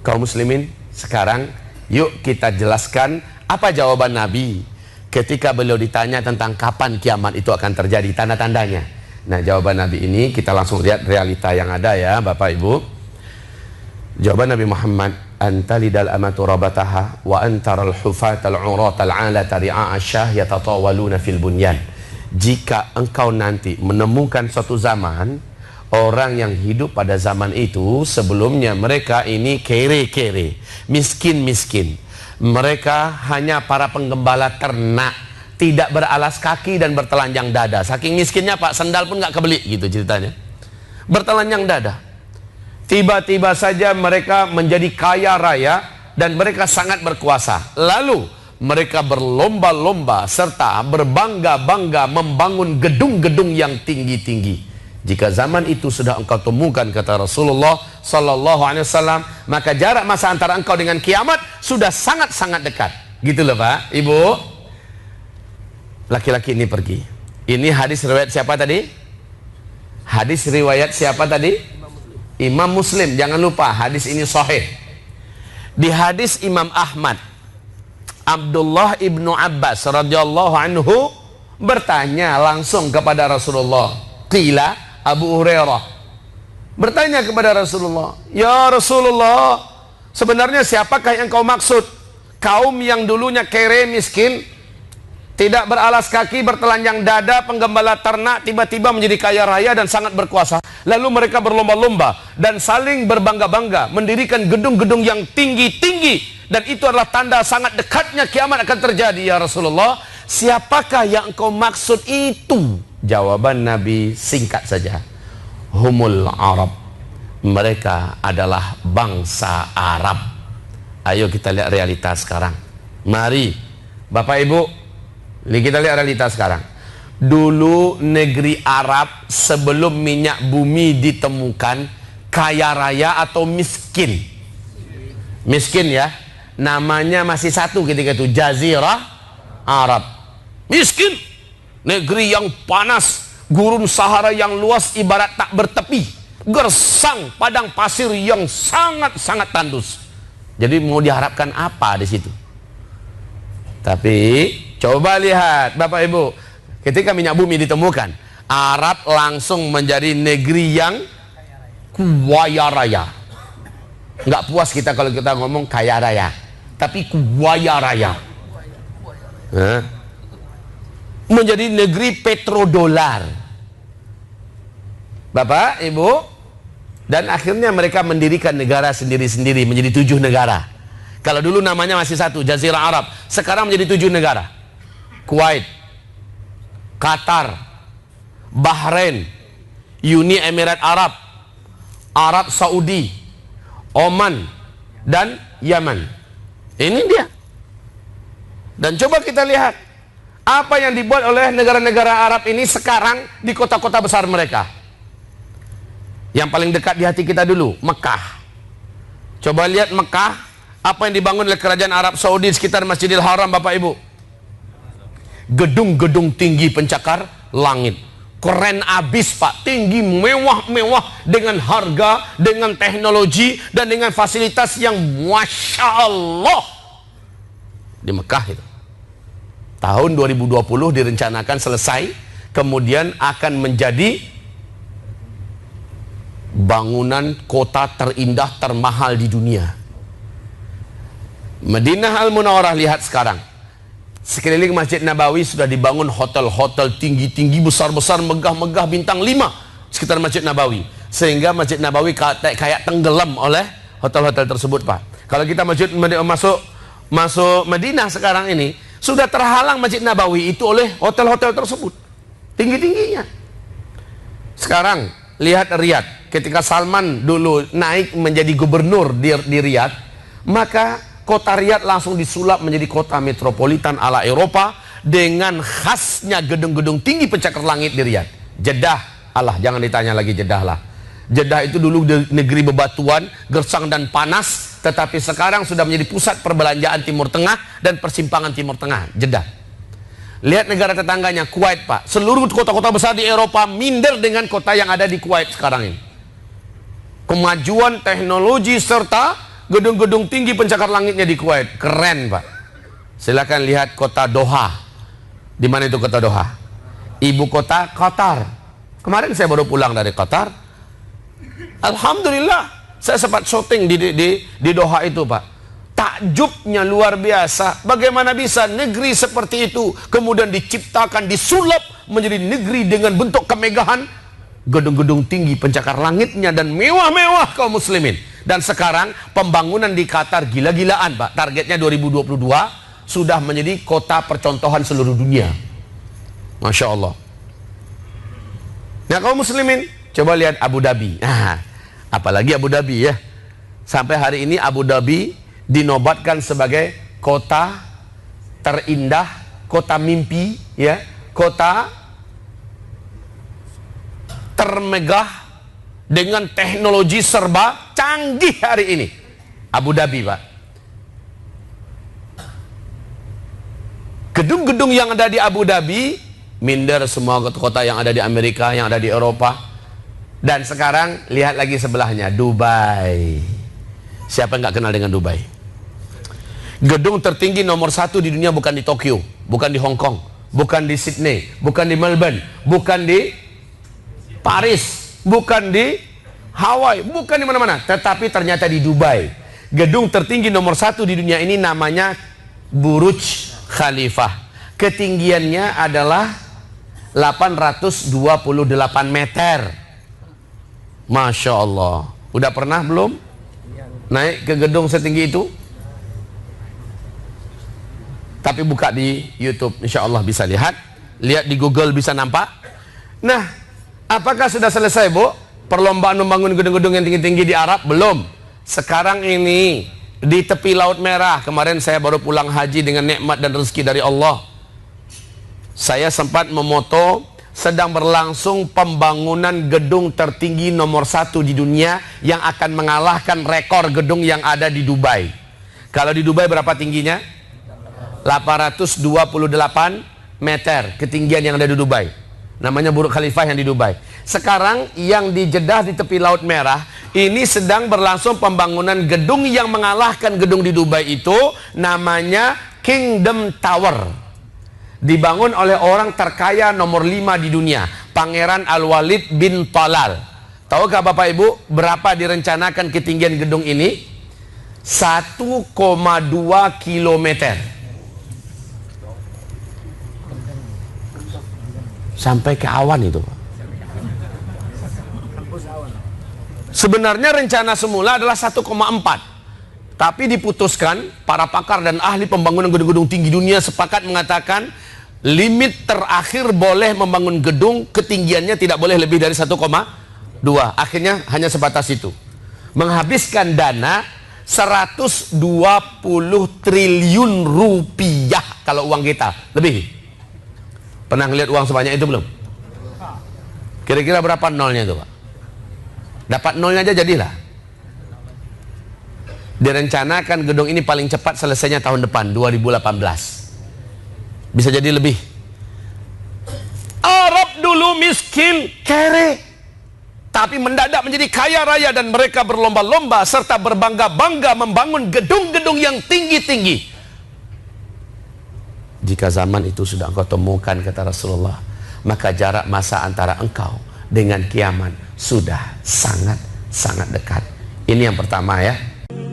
Kaum muslimin, sekarang yuk kita jelaskan apa jawaban Nabi ketika beliau ditanya tentang kapan kiamat itu akan terjadi, tanda-tandanya. Nah, jawaban Nabi ini kita langsung lihat realita yang ada ya Bapak Ibu. Jawaban Nabi Muhammad, antalidal amatu rabataha wa antaral hufatal uratal alata ri'a asyah yatatawaluna fil bunyan. Jika engkau nanti menemukan suatu zaman, orang yang hidup pada zaman itu sebelumnya mereka ini kere-kere, miskin-miskin. Mereka hanya para penggembala ternak, tidak beralas kaki dan bertelanjang dada. Saking miskinnya Pak, sendal pun nggak kebeli gitu ceritanya. Bertelanjang dada. Tiba-tiba saja mereka menjadi kaya raya dan mereka sangat berkuasa. Lalu mereka berlomba-lomba serta berbangga-bangga membangun gedung-gedung yang tinggi-tinggi. Jika zaman itu sudah engkau temukan, kata Rasulullah Sallallahu Alaihi Wasallam, maka jarak masa antara engkau dengan kiamat sudah sangat-sangat dekat. Gitu loh Pak, Ibu. Laki-laki ini pergi. Ini hadis riwayat siapa tadi? Hadis riwayat siapa tadi? Imam Muslim. Jangan lupa hadis ini sahih. Di hadis Imam Ahmad, Abdullah ibnu Abbas radhiyallahu anhu bertanya langsung kepada Rasulullah. Qila, Abu Hurairah bertanya kepada Rasulullah, ya Rasulullah, sebenarnya siapakah yang kau maksud? Kaum yang dulunya kere, miskin, tidak beralas kaki, bertelanjang dada, penggembala ternak, tiba-tiba menjadi kaya raya dan sangat berkuasa. Lalu mereka berlomba-lomba dan saling berbangga-bangga, mendirikan gedung-gedung yang tinggi-tinggi. Dan itu adalah tanda sangat dekatnya kiamat akan terjadi, ya Rasulullah. Siapakah yang engkau maksud itu? Jawaban Nabi singkat saja. Humul Arab. Mereka adalah bangsa Arab. Ayo kita lihat realitas sekarang. Mari, Bapak Ibu, kita lihat realitas sekarang. Dulu negeri Arab sebelum minyak bumi ditemukan, kaya raya atau miskin? Miskin ya. Namanya masih satu ketika itu, Jazirah Arab. Miskin. Negeri yang panas, gurun Sahara yang luas ibarat tak bertepi, gersang padang pasir yang sangat-sangat tandus. Jadi mau diharapkan apa di situ? Tapi coba lihat Bapak Ibu, ketika minyak bumi ditemukan, Arab langsung menjadi negeri yang kaya raya. Nggak puas kita kalau kita ngomong kaya raya, tapi kaya raya. Menjadi negeri petrodolar, Bapak Ibu. Dan akhirnya mereka mendirikan negara sendiri-sendiri menjadi 7 negara. Kalau dulu namanya masih satu, Jazirah Arab, sekarang menjadi 7 negara. Kuwait, Qatar, Bahrain, Uni Emirat Arab, Arab Saudi, Oman, dan Yaman. Ini dia. Dan coba kita lihat apa yang dibuat oleh negara-negara Arab ini sekarang di kota-kota besar mereka. Yang paling dekat di hati kita dulu, Mekah. Coba lihat Mekah, apa yang dibangun oleh kerajaan Arab Saudi sekitar Masjidil Haram, Bapak Ibu. Gedung-gedung tinggi pencakar langit. Keren abis Pak, tinggi, mewah-mewah, dengan harga, dengan teknologi, dan dengan fasilitas yang Masya Allah. Di Mekah itu. Tahun 2020 direncanakan selesai, kemudian akan menjadi bangunan kota terindah termahal di dunia. Madinah Al-Munawwarah, lihat sekarang. Sekeliling Masjid Nabawi sudah dibangun hotel-hotel tinggi-tinggi, besar-besar, megah-megah, bintang 5 sekitar Masjid Nabawi. Sehingga Masjid Nabawi kayak tenggelam oleh hotel-hotel tersebut Pak. Kalau kita masuk Madinah sekarang ini, sudah terhalang Masjid Nabawi itu oleh hotel-hotel tersebut, tinggi-tingginya. Sekarang lihat Riyadh. Ketika Salman dulu naik menjadi gubernur di Riyadh, maka kota Riyadh langsung disulap menjadi kota metropolitan ala Eropa dengan khasnya gedung-gedung tinggi pencakar langit di Riyadh. Jeddah, alah jangan ditanya lagi Jeddah lah. Jeddah itu dulu negeri bebatuan, gersang dan panas, tetapi sekarang sudah menjadi pusat perbelanjaan Timur Tengah dan persimpangan Timur Tengah, Jeddah. Lihat negara tetangganya, Kuwait Pak. Seluruh kota-kota besar di Eropa minder dengan kota yang ada di Kuwait sekarang ini. Kemajuan teknologi serta gedung-gedung tinggi pencakar langitnya di Kuwait. Keren, Pak. Silakan lihat kota Doha. Di mana itu kota Doha? Ibu kota Qatar. Kemarin saya baru pulang dari Qatar. Alhamdulillah, saya sempat syuting di Doha itu, Pak. Takjubnya luar biasa. Bagaimana bisa negeri seperti itu kemudian diciptakan, disulap menjadi negeri dengan bentuk kemegahan, gedung-gedung tinggi pencakar langitnya dan mewah-mewah kaum muslimin. Dan sekarang pembangunan di Qatar gila-gilaan, Pak. Targetnya 2022 sudah menjadi kota percontohan seluruh dunia. Masya Allah. Nah kaum muslimin, coba lihat Abu Dhabi. Nah, apalagi Abu Dhabi ya. Sampai hari ini Abu Dhabi dinobatkan sebagai kota terindah, kota mimpi, ya, kota termegah dengan teknologi serba canggih hari ini. Abu Dhabi, Pak. Gedung-gedung yang ada di Abu Dhabi minder semua kota-kota yang ada di Amerika, yang ada di Eropa. Dan sekarang lihat lagi sebelahnya, Dubai. Siapa yang nggak kenal dengan Dubai? Gedung tertinggi nomor 1 di dunia bukan di Tokyo, bukan di Hong Kong, bukan di Sydney, bukan di Melbourne, bukan di Paris, bukan di Hawaii, bukan di mana-mana, tetapi ternyata di Dubai. Gedung tertinggi nomor 1 di dunia ini namanya Burj Khalifah. Ketinggiannya adalah 828 meter. Masya Allah. Udah pernah belum naik ke gedung setinggi itu? Tapi buka di YouTube, insya Allah bisa lihat. Lihat di Google bisa nampak. Nah, apakah sudah selesai, Bu? Perlombaan membangun gedung-gedung yang tinggi-tinggi di Arab? Belum. Sekarang ini di tepi Laut Merah. Kemarin saya baru pulang haji dengan nikmat dan rezeki dari Allah. Saya sempat memoto sedang berlangsung pembangunan gedung tertinggi nomor 1 di dunia yang akan mengalahkan rekor gedung yang ada di Dubai. Kalau di Dubai berapa tingginya? 828 meter ketinggian yang ada di Dubai. Namanya Burj Khalifah yang di Dubai. Sekarang yang di Jeddah di tepi Laut Merah ini sedang berlangsung pembangunan gedung yang mengalahkan gedung di Dubai itu, namanya Kingdom Tower. Dibangun oleh orang terkaya nomor 5 di dunia, Pangeran Al-Walid bin Talal. Tahukah Bapak Ibu berapa direncanakan ketinggian gedung ini? 1,2 kilometer. Sampai ke awan itu. Sebenarnya rencana semula adalah 1,4. Tapi diputuskan, para pakar dan ahli pembangunan gedung-gedung tinggi dunia sepakat mengatakan limit terakhir boleh membangun gedung ketinggiannya tidak boleh lebih dari 1,2. Akhirnya hanya sebatas itu. Menghabiskan dana 120 triliun rupiah kalau uang kita. Lebih. Pernah ngeliat uang sebanyak itu belum? Kira-kira berapa nolnya itu, Pak? Dapat nolnya aja jadilah. Direncanakan gedung ini paling cepat selesainya tahun depan, 2018. Bisa jadi lebih. Arab dulu miskin, kere, tapi mendadak menjadi kaya raya dan mereka berlomba-lomba serta berbangga-bangga membangun gedung-gedung yang tinggi-tinggi. Jika zaman itu sudah engkau temukan, kata Rasulullah, maka jarak masa antara engkau dengan kiamat sudah sangat-sangat dekat. Ini yang pertama ya.